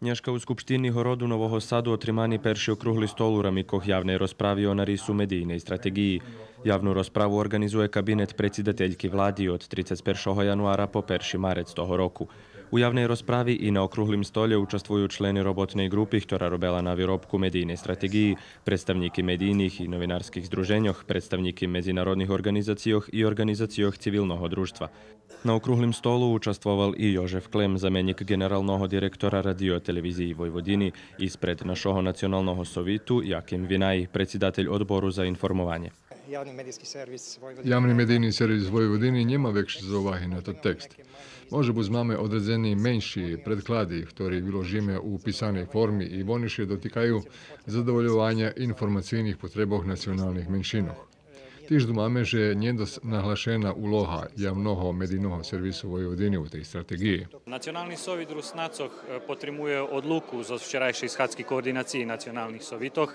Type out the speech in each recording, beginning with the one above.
Dneška u Skupštini Horodu Нового Саду отримані перші округлі стол у рамках явної розправи о нарису медійної стратегії. Javnu rozpravu organizuje kabinet predsjedateljki vladi od 31. januara po 1. marec toho roku. U javnej rozpravi i na okruglim stolje učestvuju členi robotnej grupi, ktorá robila na výrobku medijnej strategiji, predstavníky medijných i novinarských združenjoh, predstavníky medzinárodných organizácijoh i organizácijoh civilného društva. Na okruglim stolu učestvoval i Jožef Klem, zamenik generálneho direktora radioteleviziji Vojvodiny, ispred našoho nacionalnog sovitu Jakim Vinaj, predsjedatelj odboru za informovanje. Javni medijni servis Vojvodiny nie ma większe zaуваги na to tekst. Może buz mamy odredzeni menší predklady, ktorí vyložíme u pisanej formi i voniše dotikajú zadovoljovanja informacijnih potreboh nacionalnih menšinoh. Tiež máme, že nie je naglašena úloha javného medijného servisu Vojvodiny u tej strategiji. Nacionalni sovit Rusnacoh potrimuje odluku zo včerajšej schadzki koordinaciji nacionalnih sovitoh.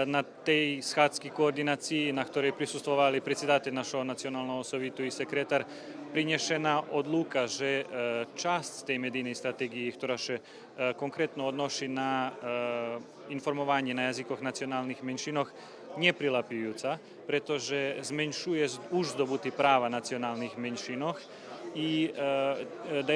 Na tej schadzki koordinaciji, na ktorej prisustvovali predsjedatelj našo nacionalnog sovitu i sekretar, prinješena odluka, že čast tej medijnej strategiji, ktorá še konkretno odnoši na informovanje na jazikoh nacionalnih menšinoh, neprilapijuca, pretože zmenšuje už zdobuti prava nacionalnih menšinoh i da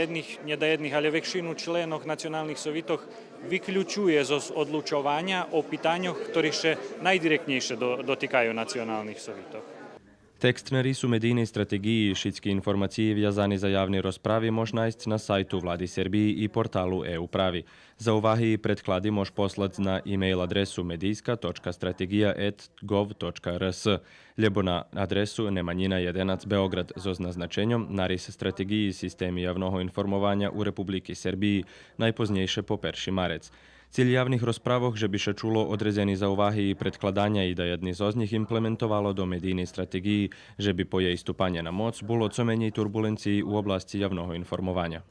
jednih, ali većinu členov nacionalnih sovitoh vyključuje z odlučovanja o pitanjoh, ktorih še najdirektnejšie dotikajú nacionalnih sovitoh. Tekst narisu medijnej strategiji i šitski informaciji vjazani za javni rozpravi mož najst na sajtu vladi Srbiji i portalu EU Pravi. Za uvahi i predkladi mož poslać na e-mail adresu medijska.strategija@gov.rs, ljebo na adresu Nemanjina 11 Beograd z označenjom naris strategiji sistemi javnog informovanja u Republiki Srbiji najpoznejše po 1. marec. Cilj javnih rozpravoh, že by še čulo odrezeni za uvahy i predkladanja i da jedni z njih implementovalo do medijnej strategiji, že by po jej stupanje na moc bolo co menej turbulenciji u oblasti javnog informovanja.